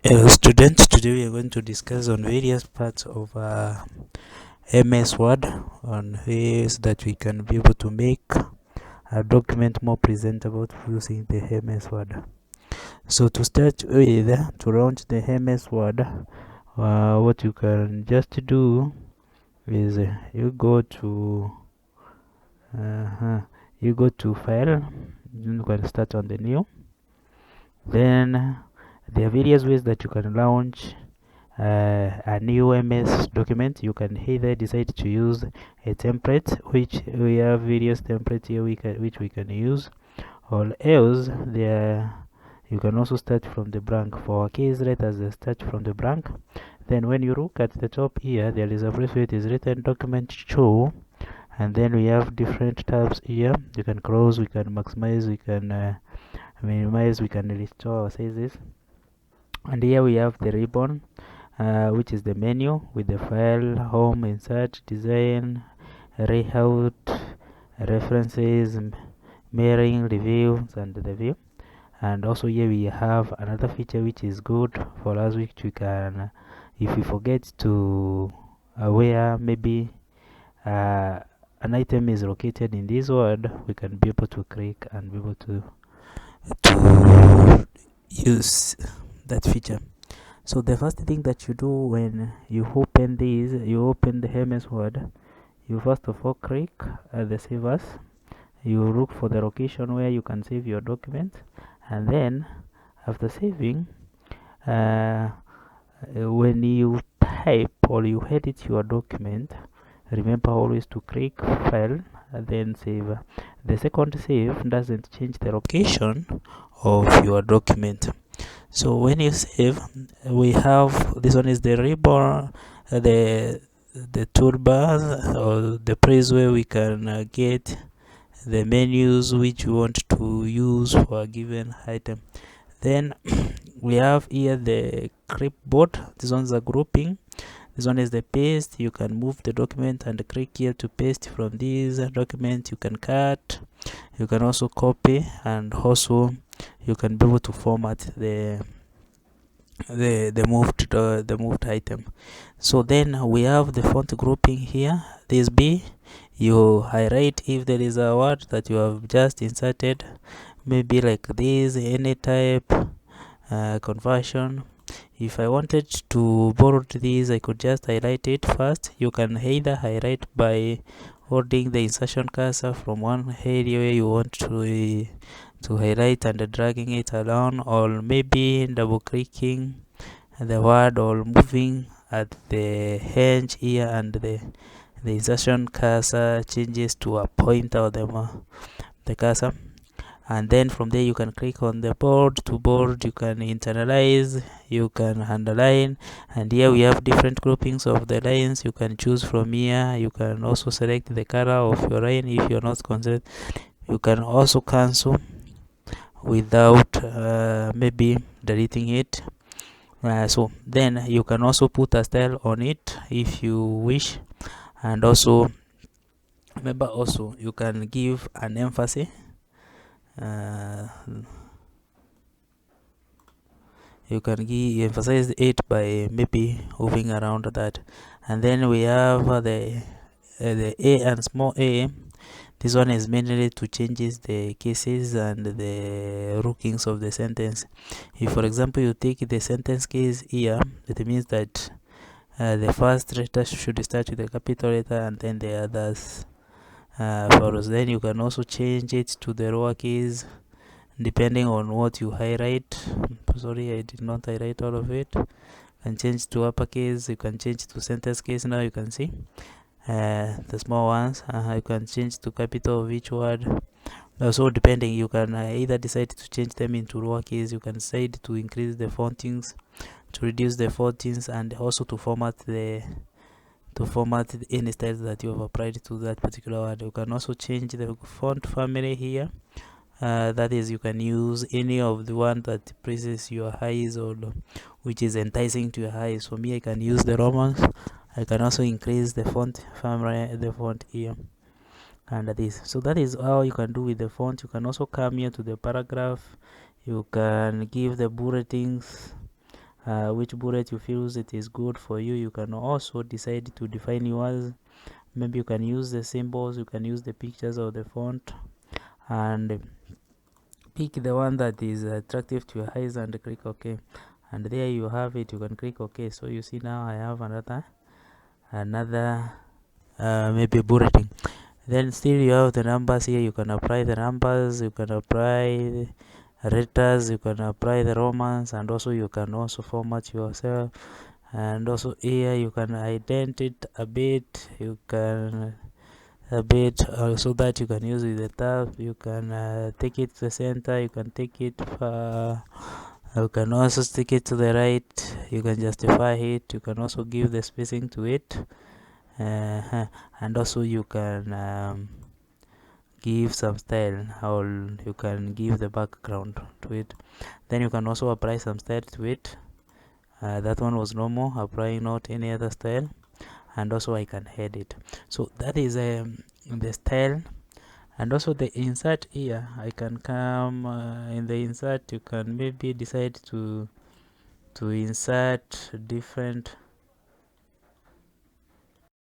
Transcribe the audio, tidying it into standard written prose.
Hello students, today we are going to discuss on various parts of MS Word on ways that we can be able to make a document more presentable using the MS Word. So to start with, to launch the MS Word, what you can just do is you go to file. You can start on the new. Then there are various ways that you can launch a new MS document. You can either decide to use a template, which we have various templates here which we can use, or else you can also start from the blank. For our case, let us start from the blank. Then when you look at the top here, there is a place where it is written document show, and then we have different tabs here. You can close, we can maximize, we can minimize, we can restore our sizes. And here we have the ribbon, which is the menu with the file, home, insert, design, layout, references, mirroring, reviews, and the view. And also here we have another feature which is good for us, which we can, if we forget to where maybe an item is located in this word, we can be able to click and be able to use that feature. So the first thing that you do when you open the MS Word, you first of all click at the save as. You look for the location where you can save your document, and then after saving, when you type or you edit your document, remember always to click file and then save. The second save doesn't change the location of your document. So when you save, we have this one is the ribbon, the toolbars, or the place where we can get the menus which we want to use for a given item. Then we have here the clipboard. This one's a grouping. This one is the paste. You can move the document and click here to paste from this document. You can cut, you can also copy, and also you can be able to format the moved item. So then we have the font grouping here. This B, you highlight if there is a word that you have just inserted, maybe like this, any type, conversion. If I wanted to borrow this, I could just highlight it first. You can either highlight by holding the insertion cursor from one area where you want to highlight and dragging it along, or maybe double clicking the word or moving at the hinge here, and the insertion cursor changes to a pointer or the cursor. And then from there you can click on the board to board, you can internalize, you can underline, and here we have different groupings of the lines. You can choose from here. You can also select the color of your line if you're not concerned. You can also cancel without maybe deleting it. So then you can also put a style on it if you wish, and also remember also you can give an emphasis. You can emphasize it by maybe moving around that. And then we have the A and small a. This one is mainly to changes the cases and the rookings of the sentence. If for example you take the sentence case here, it means that the first letter should start with a capital letter and then the others follows. Then you can also change it to the lowercase depending on what you highlight. Sorry, I did not highlight all of it. You can change to uppercase, you can change to sentence case. Now you can see the small ones. You can change to capital of each word. So depending, you can either decide to change them into lowercase, you can decide to increase the fontings, to reduce the fontings, and also to format any styles that you have applied to that particular word. You can also change the font family here. That is, you can use any of the one that pleases your eyes or which is enticing to your eyes. For me, I can use the Romans. I can also increase the font family, the font here, and this. So that is how you can do with the font. You can also come here to the paragraph. You can give the bulletins which bullet you feel it is good for you. You can also decide to define yours. Maybe you can use the symbols, you can use the pictures of the font, and pick the one that is attractive to your eyes and click OK. And there you have it. You can click OK. So you see now I have another maybe bulleting. Then still you have the numbers here. You can apply the numbers, you can apply letters, you can apply the Romans, and also you can also format yourself. And also here you can indent it a bit, you can so that you can use with the tab. You can take it to the center, you can take it you can also stick it to the right, you can justify it, you can also give the spacing to it, and also you can give some style, or you can give the background to it. Then you can also apply some style to it. That one was normal, apply not any other style, and also I can head it. So that is the style. And also the insert here, I can come in the insert, you can maybe decide to insert different